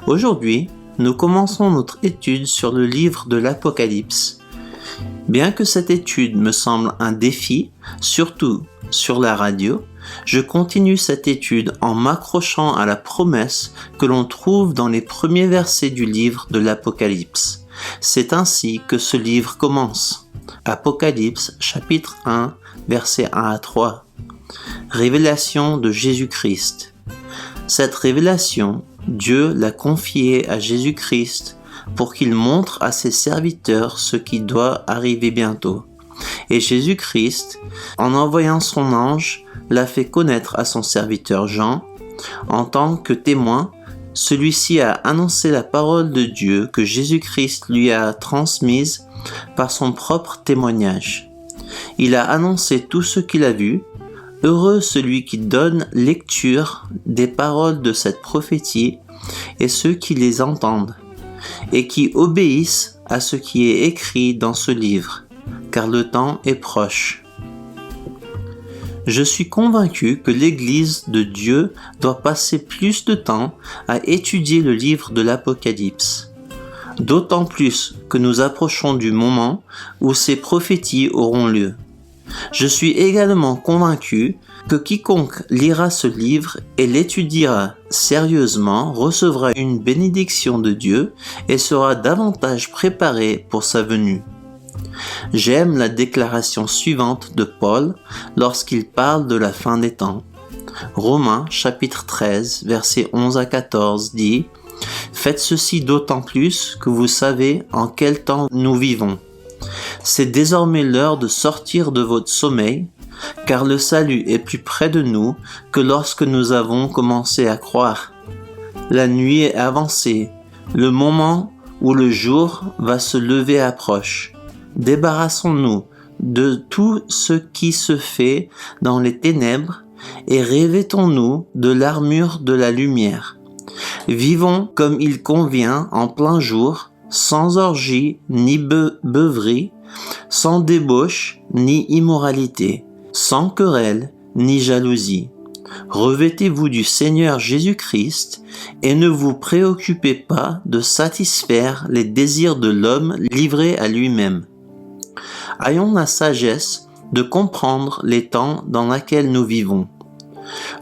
Aujourd'hui, nous commençons notre étude sur le livre de l'Apocalypse. Bien que cette étude me semble un défi, surtout sur la radio, je continue cette étude en m'accrochant à la promesse que l'on trouve dans les premiers versets du livre de l'Apocalypse. C'est ainsi que ce livre commence. Apocalypse chapitre 1, versets 1 à 3. Révélation de Jésus-Christ. Cette révélation, Dieu l'a confiée à Jésus-Christ pour qu'il montre à ses serviteurs ce qui doit arriver bientôt. Et Jésus-Christ, en envoyant son ange, l'a fait connaître à son serviteur Jean. En tant que témoin, celui-ci a annoncé la parole de Dieu que Jésus-Christ lui a transmise par son propre témoignage. Il a annoncé tout ce qu'il a vu. Heureux celui qui donne lecture des paroles de cette prophétie et ceux qui les entendent et qui obéissent à ce qui est écrit dans ce livre, car le temps est proche. Je suis convaincu que l'Église de Dieu doit passer plus de temps à étudier le livre de l'Apocalypse, d'autant plus que nous approchons du moment où ces prophéties auront lieu. Je suis également convaincu que quiconque lira ce livre et l'étudiera sérieusement recevra une bénédiction de Dieu et sera davantage préparé pour sa venue. J'aime la déclaration suivante de Paul lorsqu'il parle de la fin des temps. Romains chapitre 13, versets 11 à 14 dit « Faites ceci d'autant plus que vous savez en quel temps nous vivons. C'est désormais l'heure de sortir de votre sommeil, car le salut est plus près de nous que lorsque nous avons commencé à croire. La nuit est avancée, le moment où le jour va se lever approche. Débarrassons-nous de tout ce qui se fait dans les ténèbres et revêtons-nous de l'armure de la lumière. Vivons comme il convient en plein jour, sans orgie ni beuverie, sans débauche ni immoralité, sans querelle ni jalousie. Revêtez-vous du Seigneur Jésus-Christ et ne vous préoccupez pas de satisfaire les désirs de l'homme livré à lui-même. Ayons la sagesse de comprendre les temps dans lesquels nous vivons.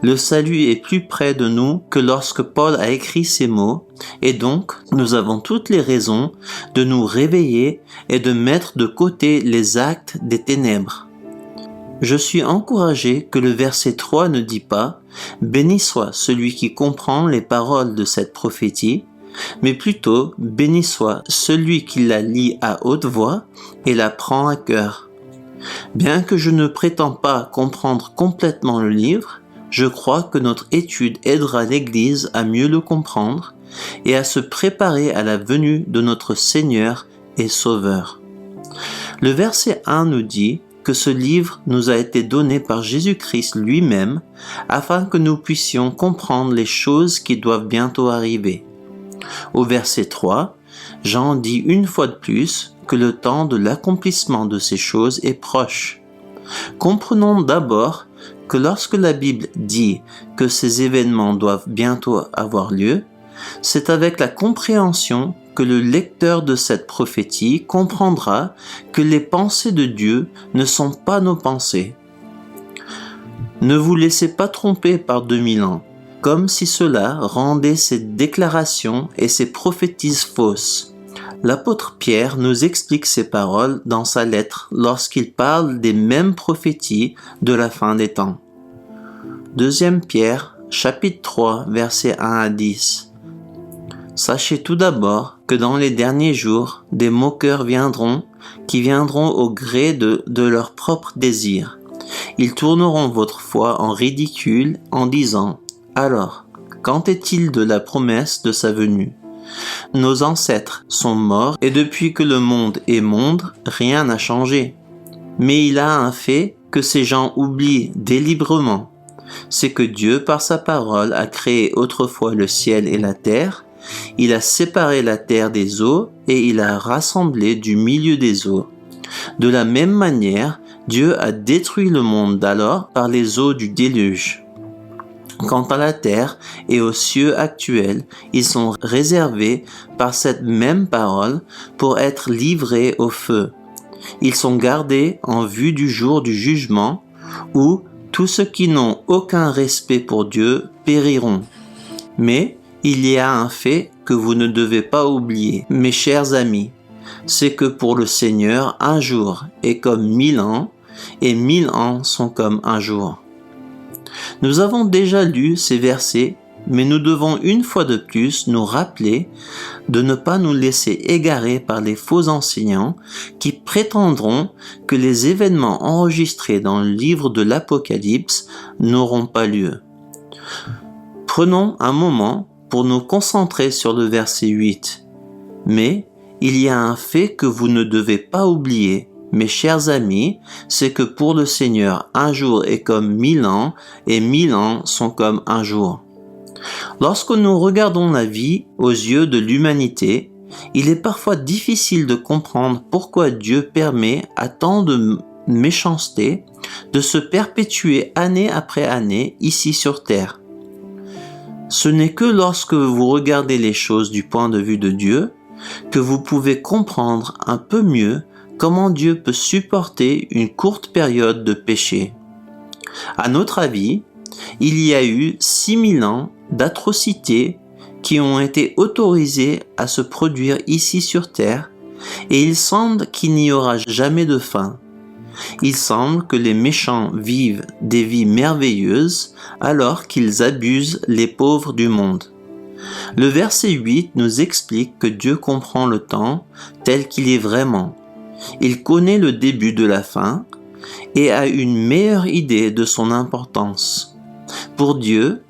Le salut est plus près de nous que lorsque Paul a écrit ces mots, et donc nous avons toutes les raisons de nous réveiller et de mettre de côté les actes des ténèbres. Je suis encouragé que le verset 3 ne dit pas « Béni soit celui qui comprend les paroles de cette prophétie », mais plutôt « Béni soit celui qui la lit à haute voix et la prend à cœur ». Bien que je ne prétends pas comprendre complètement le livre, je crois que notre étude aidera l'Église à mieux le comprendre et à se préparer à la venue de notre Seigneur et Sauveur. Le verset 1 nous dit que ce livre nous a été donné par Jésus-Christ lui-même afin que nous puissions comprendre les choses qui doivent bientôt arriver. Au verset 3, Jean dit une fois de plus que le temps de l'accomplissement de ces choses est proche. Comprenons d'abord que lorsque la Bible dit que ces événements doivent bientôt avoir lieu, c'est avec la compréhension que le lecteur de cette prophétie comprendra que les pensées de Dieu ne sont pas nos pensées. Ne vous laissez pas tromper par 2000 ans, comme si cela rendait ces déclarations et ces prophéties fausses. L'apôtre Pierre nous explique ces paroles dans sa lettre lorsqu'il parle des mêmes prophéties de la fin des temps. 2 Pierre, chapitre 3, versets 1 à 10. Sachez tout d'abord que dans les derniers jours, des moqueurs viendront, qui viendront au gré de leurs propres désirs. Ils tourneront votre foi en ridicule en disant « Alors, qu'en est-il de la promesse de sa venue ? Nos ancêtres sont morts et depuis que le monde est monde, rien n'a changé. Mais il a un fait que ces gens oublient délibérément. C'est que Dieu, par sa parole, a créé autrefois le ciel et la terre. Il a séparé la terre des eaux et il a rassemblé du milieu des eaux. De la même manière, Dieu a détruit le monde d'alors par les eaux du déluge. Quant à la terre et aux cieux actuels, ils sont réservés par cette même parole pour être livrés au feu. Ils sont gardés en vue du jour du jugement où tous ceux qui n'ont aucun respect pour Dieu périront. Mais il y a un fait que vous ne devez pas oublier, mes chers amis, c'est que pour le Seigneur, un jour est comme 1000 ans, et 1000 ans sont comme un jour. Nous avons déjà lu ces versets, mais nous devons une fois de plus nous rappeler de ne pas nous laisser égarer par les faux enseignants qui prétendront que les événements enregistrés dans le livre de l'Apocalypse n'auront pas lieu. Prenons un moment pour nous concentrer sur le verset 8. Mais il y a un fait que vous ne devez pas oublier, mes chers amis, c'est que pour le Seigneur, un jour est comme 1000 ans et 1000 ans sont comme un jour. Lorsque nous regardons la vie aux yeux de l'humanité, il est parfois difficile de comprendre pourquoi Dieu permet à tant de méchanceté de se perpétuer année après année ici sur terre. Ce n'est que lorsque vous regardez les choses du point de vue de Dieu que vous pouvez comprendre un peu mieux comment Dieu peut supporter une courte période de péché. À notre avis, il y a eu 6000 ans d'atrocités qui ont été autorisées à se produire ici sur terre et il semble qu'il n'y aura jamais de fin. Il semble que les méchants vivent des vies merveilleuses alors qu'ils abusent les pauvres du monde. Le verset 8 nous explique que Dieu comprend le temps tel qu'il est vraiment. Il connaît le début de la fin et a une meilleure idée de son importance. Pour Dieu,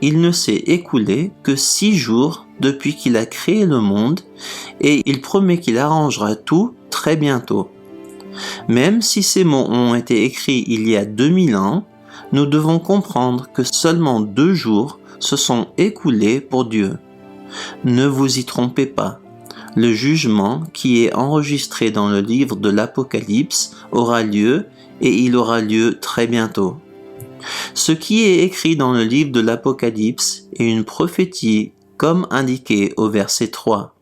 il ne s'est écoulé que 6 jours depuis qu'il a créé le monde et il promet qu'il arrangera tout très bientôt. Même si ces mots ont été écrits il y a 2000 ans, nous devons comprendre que seulement 2 jours se sont écoulés pour Dieu. Ne vous y trompez pas. Le jugement qui est enregistré dans le livre de l'Apocalypse aura lieu et il aura lieu très bientôt. Ce qui est écrit dans le livre de l'Apocalypse est une prophétie comme indiqué au verset 3.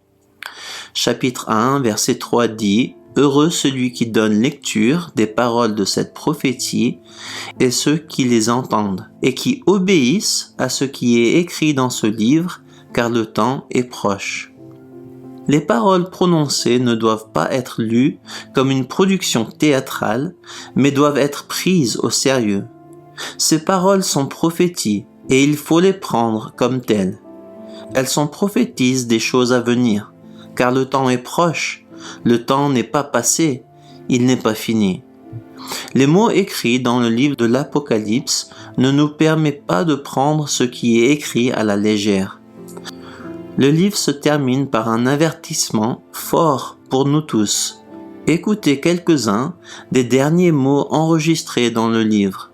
Chapitre 1, verset 3 dit « Heureux celui qui donne lecture des paroles de cette prophétie et ceux qui les entendent et qui obéissent à ce qui est écrit dans ce livre, car le temps est proche. » Les paroles prononcées ne doivent pas être lues comme une production théâtrale, mais doivent être prises au sérieux. Ces paroles sont prophéties et il faut les prendre comme telles. Elles sont prophétises des choses à venir, car le temps est proche, le temps n'est pas passé, il n'est pas fini. Les mots écrits dans le livre de l'Apocalypse ne nous permettent pas de prendre ce qui est écrit à la légère. Le livre se termine par un avertissement fort pour nous tous. Écoutez quelques-uns des derniers mots enregistrés dans le livre.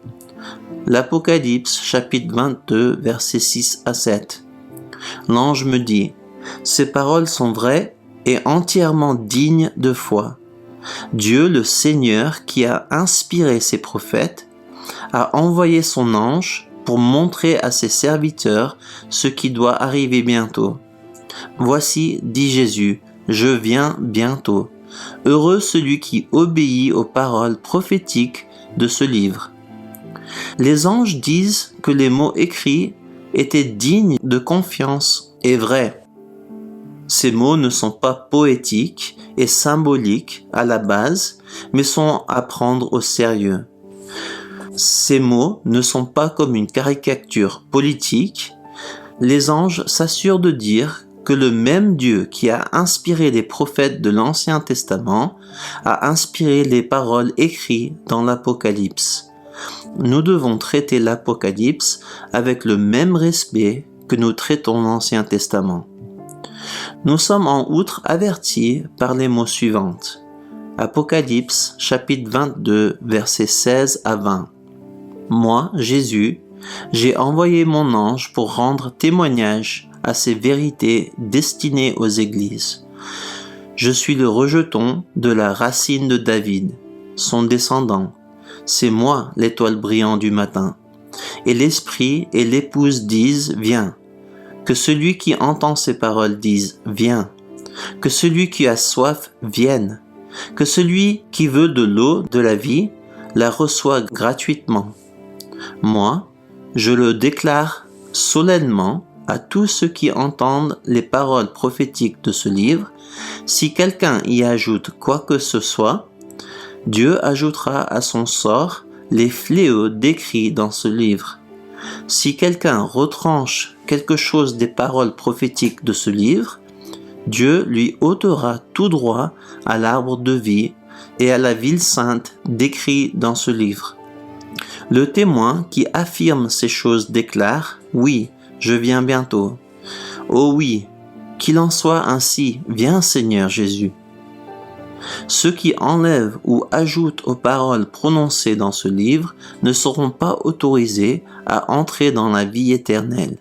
L'Apocalypse, chapitre 22, versets 6 à 7. L'ange me dit, « Ces paroles sont vraies et entièrement dignes de foi. Dieu, le Seigneur, qui a inspiré ses prophètes, a envoyé son ange pour montrer à ses serviteurs ce qui doit arriver bientôt. Voici, dit Jésus, je viens bientôt. Heureux celui qui obéit aux paroles prophétiques de ce livre. » Les anges disent que les mots écrits étaient dignes de confiance et vrais. Ces mots ne sont pas poétiques et symboliques à la base, mais sont à prendre au sérieux. Ces mots ne sont pas comme une caricature politique. Les anges s'assurent de dire que le même Dieu qui a inspiré les prophètes de l'Ancien Testament a inspiré les paroles écrites dans l'Apocalypse. Nous devons traiter l'Apocalypse avec le même respect que nous traitons l'Ancien Testament. Nous sommes en outre avertis par les mots suivants. Apocalypse, chapitre 22, versets 16 à 20. Moi, Jésus, j'ai envoyé mon ange pour rendre témoignage à ces vérités destinées aux églises. Je suis le rejeton de la racine de David, son descendant. C'est moi l'étoile brillante du matin. et l'Esprit et l'Épouse disent « Viens ». Que celui qui entend ces paroles dise « Viens ». Que celui qui a soif vienne. Que celui qui veut de l'eau de la vie la reçoit gratuitement. Moi, je le déclare solennellement à tous ceux qui entendent les paroles prophétiques de ce livre, si quelqu'un y ajoute quoi que ce soit, Dieu ajoutera à son sort les fléaux décrits dans ce livre. Si quelqu'un retranche quelque chose des paroles prophétiques de ce livre, Dieu lui ôtera tout droit à l'arbre de vie et à la ville sainte décrits dans ce livre. Le témoin qui affirme ces choses déclare « Oui, je viens bientôt. Oh oui, qu'il en soit ainsi, viens Seigneur Jésus. » Ceux qui enlèvent ou ajoutent aux paroles prononcées dans ce livre ne seront pas autorisés à entrer dans la vie éternelle.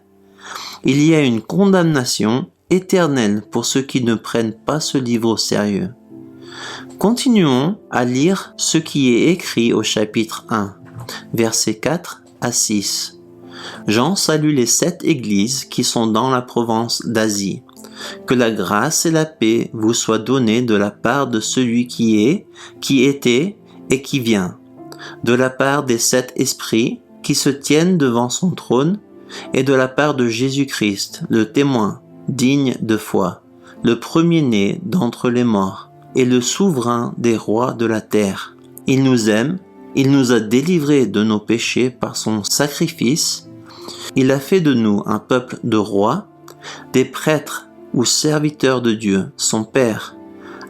Il y a une condamnation éternelle pour ceux qui ne prennent pas ce livre au sérieux. Continuons à lire ce qui est écrit au chapitre 1, versets 4 à 6. Jean salue les 7 églises qui sont dans la province d'Asie. Que la grâce et la paix vous soient données de la part de celui qui est, qui était et qui vient, de la part des 7 esprits qui se tiennent devant son trône, et de la part de Jésus-Christ, le témoin, digne de foi, le premier-né d'entre les morts, et le souverain des rois de la terre. Il nous aime, il nous a délivrés de nos péchés par son sacrifice, il a fait de nous un peuple de rois, des prêtres ou serviteurs de Dieu, son Père.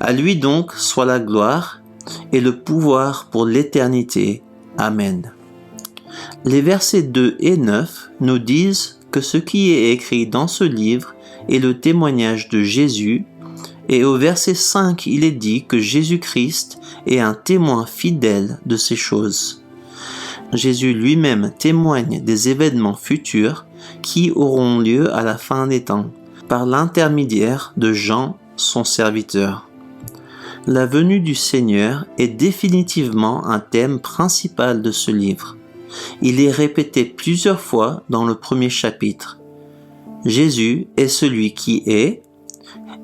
À lui donc soit la gloire et le pouvoir pour l'éternité. Amen. Les versets 2 et 9 nous disent que ce qui est écrit dans ce livre est le témoignage de Jésus, et au verset 5 il est dit que Jésus-Christ est un témoin fidèle de ces choses. Jésus lui-même témoigne des événements futurs qui auront lieu à la fin des temps, par l'intermédiaire de Jean, son serviteur. La venue du Seigneur est définitivement un thème principal de ce livre. Il est répété plusieurs fois dans le premier chapitre. Jésus est celui qui est,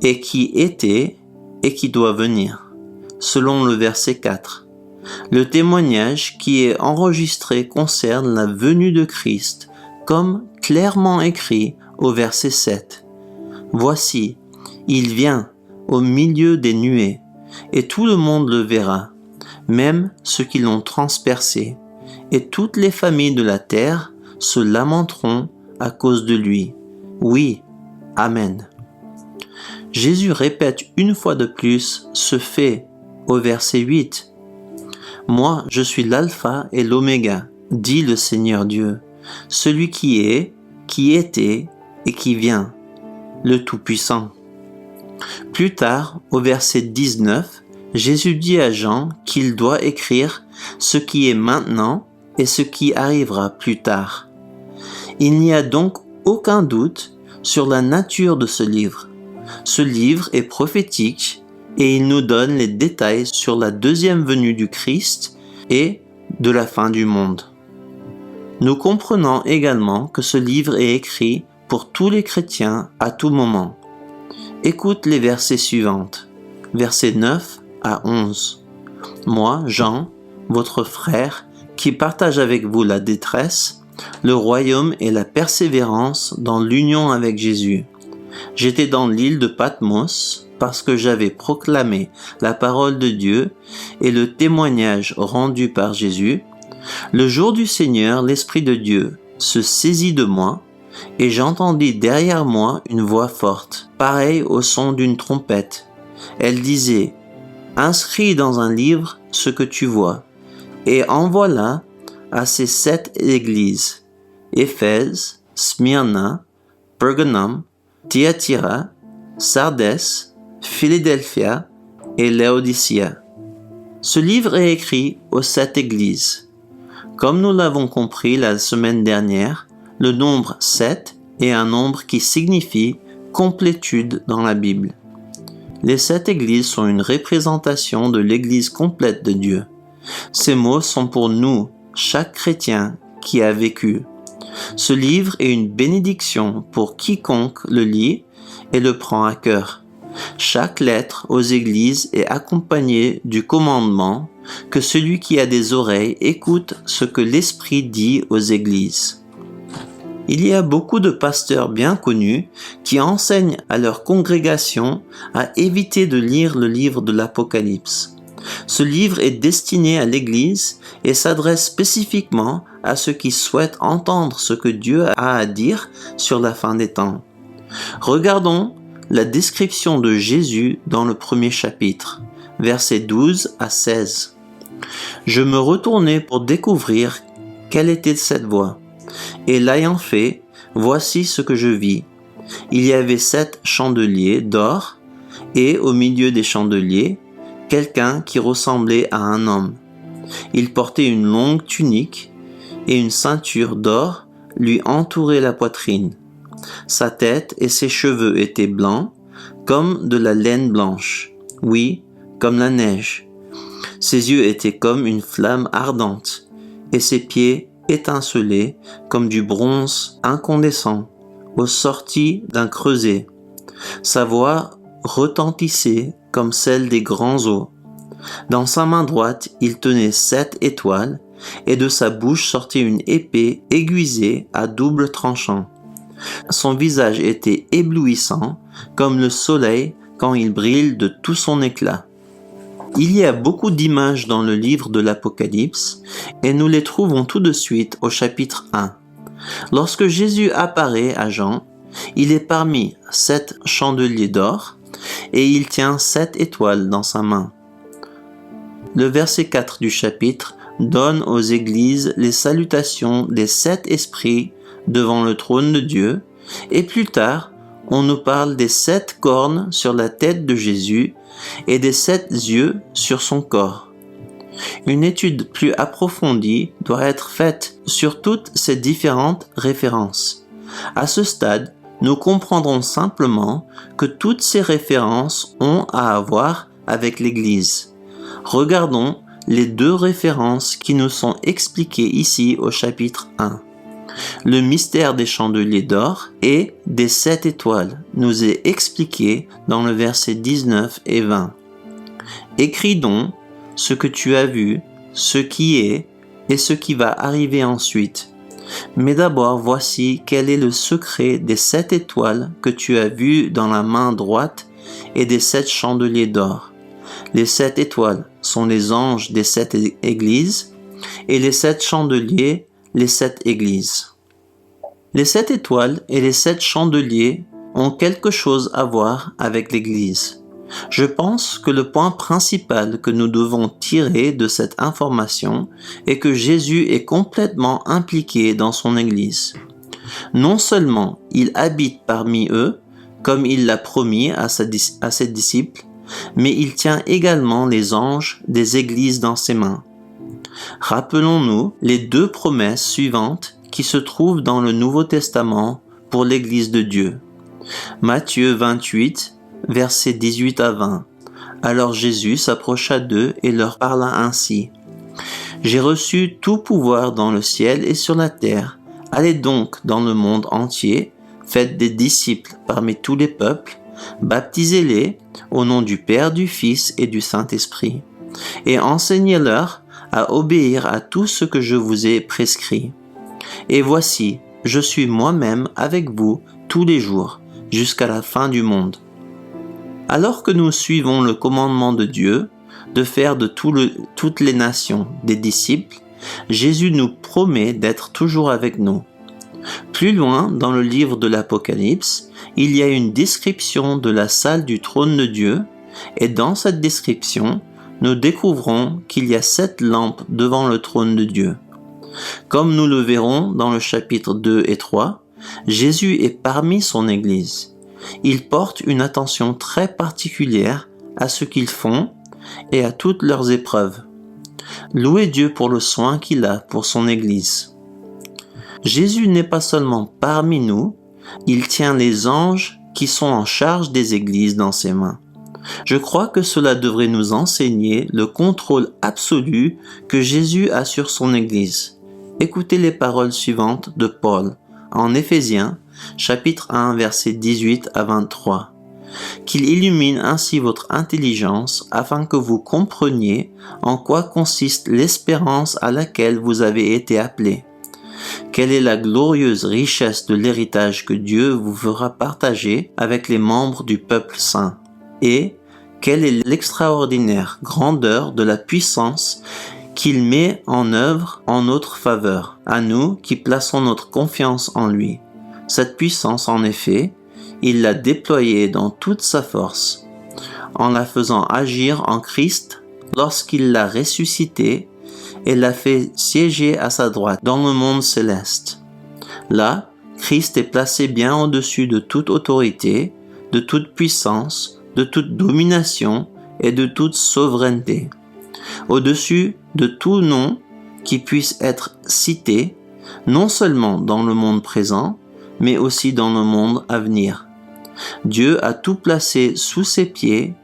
et qui était, et qui doit venir, selon le verset 4. Le témoignage qui est enregistré concerne la venue de Christ, comme clairement écrit au verset 7. Voici, il vient au milieu des nuées, et tout le monde le verra, même ceux qui l'ont transpercé, et toutes les familles de la terre se lamenteront à cause de lui. Oui, Amen. Jésus répète une fois de plus ce fait au verset 8. « Moi, je suis l'alpha et l'oméga, dit le Seigneur Dieu, celui qui est, qui était et qui vient, le Tout-Puissant. » Plus tard, au verset 19, Jésus dit à Jean qu'il doit écrire ce qui est maintenant et ce qui arrivera plus tard. Il n'y a donc aucun doute sur la nature de ce livre. Ce livre est prophétique et il nous donne les détails sur la deuxième venue du Christ et de la fin du monde. Nous comprenons également que ce livre est écrit pour tous les chrétiens à tout moment. Écoute les versets suivants, versets 9 à 11. Moi, Jean, votre frère, qui partage avec vous la détresse, le royaume et la persévérance dans l'union avec Jésus. J'étais dans l'île de Patmos parce que j'avais proclamé la parole de Dieu et le témoignage rendu par Jésus. Le jour du Seigneur, l'Esprit de Dieu se saisit de moi et j'entendis derrière moi une voix forte, pareille au son d'une trompette. Elle disait « Inscris dans un livre ce que tu vois et envoie-la à ces 7 églises, Éphèse, Smyrna, Pergamum, Thyatira, Sardès, Philadelphia et Laodicea. » Ce livre est écrit aux 7 églises. Comme nous l'avons compris la semaine dernière, le nombre 7 est un nombre qui signifie complétude dans la Bible. Les 7 églises sont une représentation de l'Église complète de Dieu. Ces mots sont pour nous, chaque chrétien qui a vécu. Ce livre est une bénédiction pour quiconque le lit et le prend à cœur. Chaque lettre aux églises est accompagnée du commandement que celui qui a des oreilles écoute ce que l'Esprit dit aux églises. Il y a beaucoup de pasteurs bien connus qui enseignent à leur congrégation à éviter de lire le livre de l'Apocalypse. Ce livre est destiné à l'Église et s'adresse spécifiquement à ceux qui souhaitent entendre ce que Dieu a à dire sur la fin des temps. Regardons la description de Jésus dans le premier chapitre, versets 12 à 16. Je me retournai pour découvrir quelle était cette voix, et l'ayant fait, voici ce que je vis. Il y avait 7 chandeliers d'or, et au milieu des chandeliers, quelqu'un qui ressemblait à un homme. Il portait une longue tunique, et une ceinture d'or lui entourait la poitrine. Sa tête et ses cheveux étaient blancs, comme de la laine blanche, oui, comme la neige. Ses yeux étaient comme une flamme ardente, et ses pieds étincelaient comme du bronze incandescent, aux sorties d'un creuset. Sa voix retentissait comme celle des grands eaux. Dans sa main droite, il tenait 7 étoiles, et de sa bouche sortait une épée aiguisée à double tranchant. Son visage était éblouissant, comme le soleil quand il brille de tout son éclat. Il y a beaucoup d'images dans le livre de l'Apocalypse, et nous les trouvons tout de suite au chapitre 1. Lorsque Jésus apparaît à Jean, il est parmi 7 chandeliers d'or, et il tient 7 étoiles dans sa main. Le verset 4 du chapitre donne aux églises les salutations des 7 esprits devant le trône de Dieu, et plus tard, on nous parle des 7 cornes sur la tête de Jésus et des 7 yeux sur son corps. Une étude plus approfondie doit être faite sur toutes ces différentes références. À ce stade, nous comprendrons simplement que toutes ces références ont à voir avec l'Église. Regardons les 2 références qui nous sont expliquées ici au chapitre 1. Le mystère des chandeliers d'or et des 7 étoiles nous est expliqué dans le verset 19 et 20. Écris donc ce que tu as vu, ce qui est et ce qui va arriver ensuite. Mais d'abord, voici quel est le secret des 7 étoiles que tu as vues dans la main droite et des 7 chandeliers d'or. Les 7 étoiles sont les anges des 7 églises et les 7 chandeliers, les 7 églises. Les 7 étoiles et les 7 chandeliers ont quelque chose à voir avec l'Église. Je pense que le point principal que nous devons tirer de cette information est que Jésus est complètement impliqué dans son Église. Non seulement il habite parmi eux, comme il l'a promis à ses disciples, mais il tient également les anges des églises dans ses mains. Rappelons-nous les 2 promesses suivantes qui se trouvent dans le Nouveau Testament pour l'Église de Dieu. Matthieu 28, versets 18 à 20. Alors Jésus s'approcha d'eux et leur parla ainsi. « J'ai reçu tout pouvoir dans le ciel et sur la terre. Allez donc dans le monde entier, faites des disciples parmi tous les peuples, baptisez-les au nom du Père, du Fils et du Saint-Esprit, et enseignez-leur à obéir à tout ce que je vous ai prescrit. Et voici, je suis moi-même avec vous tous les jours, jusqu'à la fin du monde. » Alors que nous suivons le commandement de Dieu, de faire de toutes les nations des disciples, Jésus nous promet d'être toujours avec nous. Plus loin dans le livre de l'Apocalypse, il y a une description de la salle du trône de Dieu, et dans cette description, nous découvrons qu'il y a 7 lampes devant le trône de Dieu. Comme nous le verrons dans le chapitre 2 et 3, Jésus est parmi son Église. Il porte une attention très particulière à ce qu'ils font et à toutes leurs épreuves. Louez Dieu pour le soin qu'il a pour son Église. Jésus n'est pas seulement parmi nous, il tient les anges qui sont en charge des églises dans ses mains. Je crois que cela devrait nous enseigner le contrôle absolu que Jésus a sur son Église. Écoutez les paroles suivantes de Paul en Éphésiens, chapitre 1, versets 18 à 23. Qu'il illumine ainsi votre intelligence afin que vous compreniez en quoi consiste l'espérance à laquelle vous avez été appelés. Quelle est la glorieuse richesse de l'héritage que Dieu vous fera partager avec les membres du peuple saint? Et quelle est l'extraordinaire grandeur de la puissance qu'il met en œuvre en notre faveur, à nous qui plaçons notre confiance en lui. Cette puissance, en effet, il l'a déployée dans toute sa force, en la faisant agir en Christ lorsqu'il l'a ressuscité et l'a fait siéger à sa droite dans le monde céleste. Là, Christ est placé bien au-dessus de toute autorité, de toute puissance, de toute domination et de toute souveraineté. Au-dessus de tout nom qui puisse être cité, non seulement dans le monde présent, mais aussi dans le monde à venir. Dieu a tout placé sous ses pieds,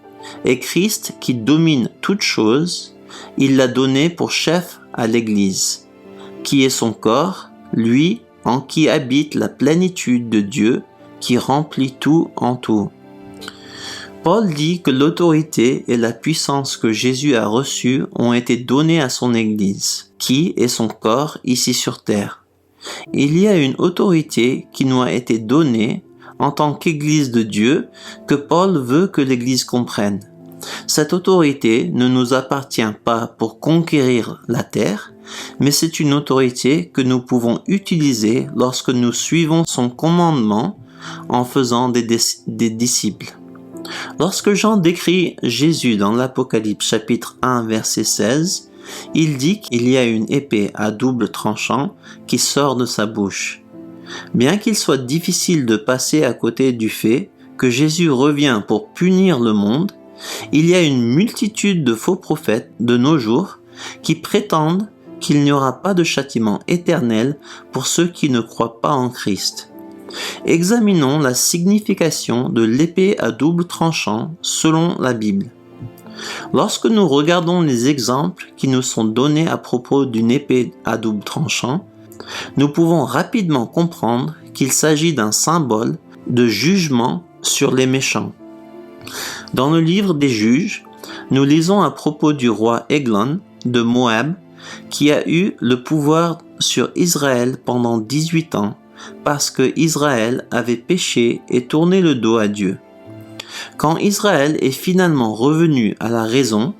et Christ, qui domine toutes choses, il l'a donné pour chef à l'Église, qui est son corps, lui en qui habite la plénitude de Dieu, qui remplit tout en tout. Paul dit que l'autorité et la puissance que Jésus a reçues ont été données à son Église, qui est son corps ici sur terre. Il y a une autorité qui nous a été donnée en tant qu'Église de Dieu que Paul veut que l'Église comprenne. Cette autorité ne nous appartient pas pour conquérir la terre, mais c'est une autorité que nous pouvons utiliser lorsque nous suivons son commandement en faisant des disciples. Lorsque Jean décrit Jésus dans l'Apocalypse chapitre 1 verset 16, il dit qu'il y a une épée à double tranchant qui sort de sa bouche. Bien qu'il soit difficile de passer à côté du fait que Jésus revient pour punir le monde, il y a une multitude de faux prophètes de nos jours qui prétendent qu'il n'y aura pas de châtiment éternel pour ceux qui ne croient pas en Christ. Examinons la signification de l'épée à double tranchant selon la Bible. Lorsque nous regardons les exemples qui nous sont donnés à propos d'une épée à double tranchant, nous pouvons rapidement comprendre qu'il s'agit d'un symbole de jugement sur les méchants. Dans le livre des Juges, nous lisons à propos du roi Églon de Moab qui a eu le pouvoir sur Israël pendant 18 ans parce que Israël avait péché et tourné le dos à Dieu. Quand Israël est finalement revenu à la raison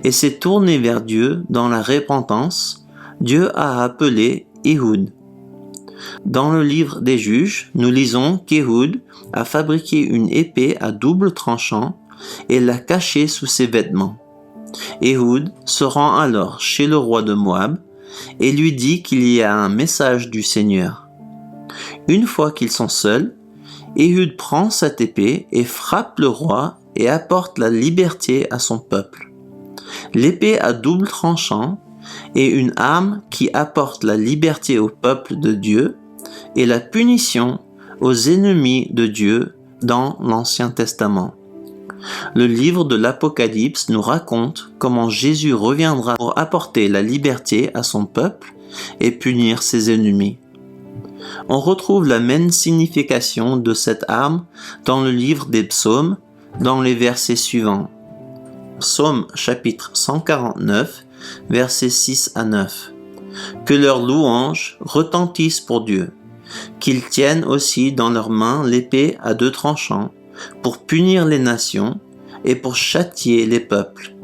et s'est tourné vers Dieu dans la repentance, Dieu a appelé Éhoud. Dans le livre des Juges, nous lisons qu'Éhoud a fabriqué une épée à double tranchant et l'a cachée sous ses vêtements. Éhoud se rend alors chez le roi de Moab et lui dit qu'il y a un message du Seigneur. Une fois qu'ils sont seuls, Éhoud prend cette épée et frappe le roi et apporte la liberté à son peuple. L'épée à double tranchant est une arme qui apporte la liberté au peuple de Dieu et la punition aux ennemis de Dieu dans l'Ancien Testament. Le livre de l'Apocalypse nous raconte comment Jésus reviendra pour apporter la liberté à son peuple et punir ses ennemis. On retrouve la même signification de cette arme dans le livre des psaumes, dans les versets suivants. Psaume chapitre 149, versets 6 à 9. Que leurs louanges retentissent pour Dieu, qu'ils tiennent aussi dans leurs mains l'épée à deux tranchants, pour punir les nations et pour châtier les peuples.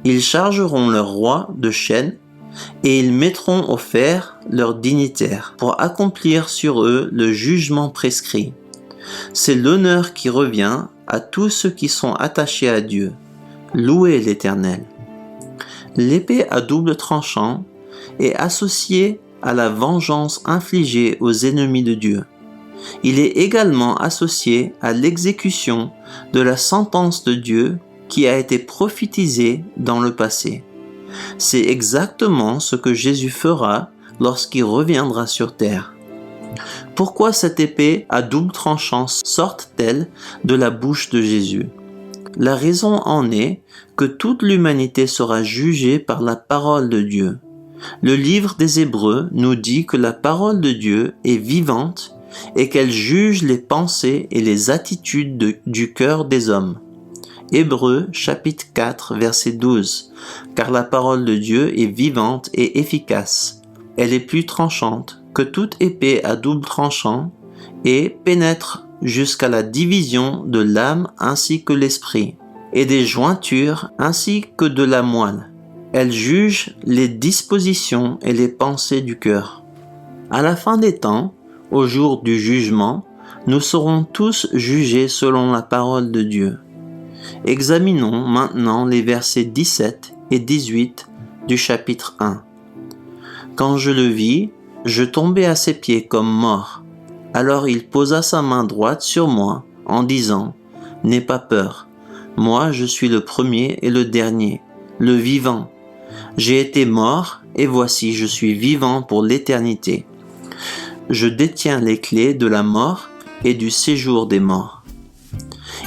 Ils chargeront leurs rois de chaînes et ils mettront au fer leurs dignitaires pour accomplir sur eux le jugement prescrit. C'est l'honneur qui revient à tous ceux qui sont attachés à Dieu. Louez l'Éternel. L'épée à double tranchant est associée à la vengeance infligée aux ennemis de Dieu. Il est également associé à l'exécution de la sentence de Dieu qui a été prophétisée dans le passé. C'est exactement ce que Jésus fera lorsqu'il reviendra sur terre. Pourquoi cette épée à double tranchant sort-elle de la bouche de Jésus? La raison en est que toute l'humanité sera jugée par la parole de Dieu. Le livre des Hébreux nous dit que la parole de Dieu est vivante et qu'elle juge les pensées et les attitudes du cœur des hommes. Hébreux chapitre 4 verset 12. Car la parole de Dieu est vivante et efficace. Elle est plus tranchante que toute épée à double tranchant et pénètre jusqu'à la division de l'âme ainsi que l'esprit, et des jointures ainsi que de la moelle. Elle juge les dispositions et les pensées du cœur. À la fin des temps, au jour du jugement, nous serons tous jugés selon la parole de Dieu. Examinons maintenant les versets 17 et 18 du chapitre 1. Quand je le vis, je tombai à ses pieds comme mort. Alors il posa sa main droite sur moi en disant « N'aie pas peur, moi je suis le premier et le dernier, le vivant. J'ai été mort et voici je suis vivant pour l'éternité. Je détiens les clés de la mort et du séjour des morts. »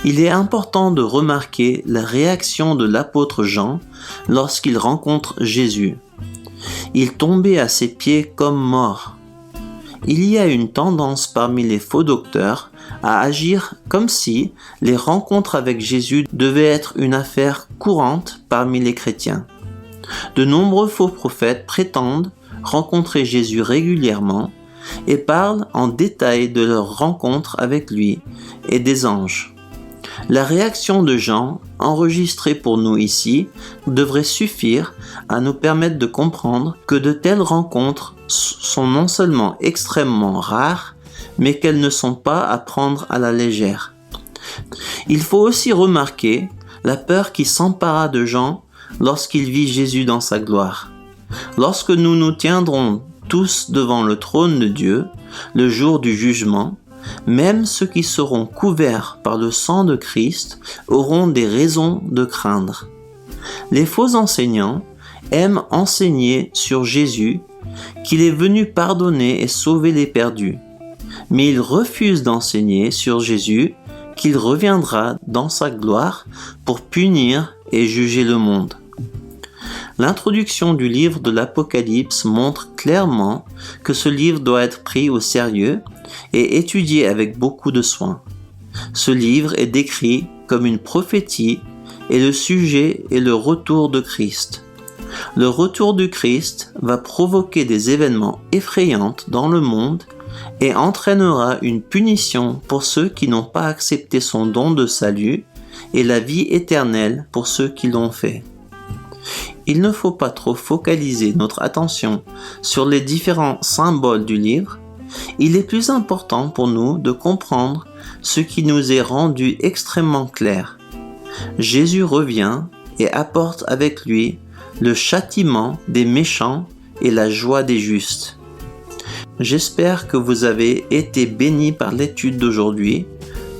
Il est important de remarquer la réaction de l'apôtre Jean lorsqu'il rencontre Jésus. Il tombait à ses pieds comme mort. Il y a une tendance parmi les faux docteurs à agir comme si les rencontres avec Jésus devaient être une affaire courante parmi les chrétiens. De nombreux faux prophètes prétendent rencontrer Jésus régulièrement et parlent en détail de leur rencontre avec lui et des anges. La réaction de Jean, enregistrée pour nous ici, devrait suffire à nous permettre de comprendre que de telles rencontres sont non seulement extrêmement rares, mais qu'elles ne sont pas à prendre à la légère. Il faut aussi remarquer la peur qui s'empara de Jean lorsqu'il vit Jésus dans sa gloire. Lorsque nous nous tiendrons tous devant le trône de Dieu, le jour du jugement, même ceux qui seront couverts par le sang de Christ auront des raisons de craindre. Les faux enseignants aiment enseigner sur Jésus, qu'il est venu pardonner et sauver les perdus, mais ils refusent d'enseigner sur Jésus qu'il reviendra dans sa gloire pour punir et juger le monde. L'introduction du livre de l'Apocalypse montre clairement que ce livre doit être pris au sérieux et étudié avec beaucoup de soin. Ce livre est décrit comme une prophétie et le sujet est le retour de Christ. Le retour du Christ va provoquer des événements effrayants dans le monde et entraînera une punition pour ceux qui n'ont pas accepté son don de salut et la vie éternelle pour ceux qui l'ont fait. Il ne faut pas trop focaliser notre attention sur les différents symboles du livre. Il est plus important pour nous de comprendre ce qui nous est rendu extrêmement clair. Jésus revient et apporte avec lui le châtiment des méchants et la joie des justes. J'espère que vous avez été bénis par l'étude d'aujourd'hui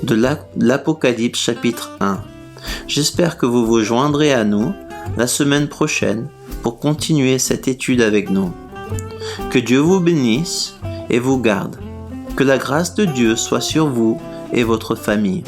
de l'Apocalypse chapitre 1. J'espère que vous vous joindrez à nous la semaine prochaine pour continuer cette étude avec nous. Que Dieu vous bénisse et vous garde. Que la grâce de Dieu soit sur vous et votre famille.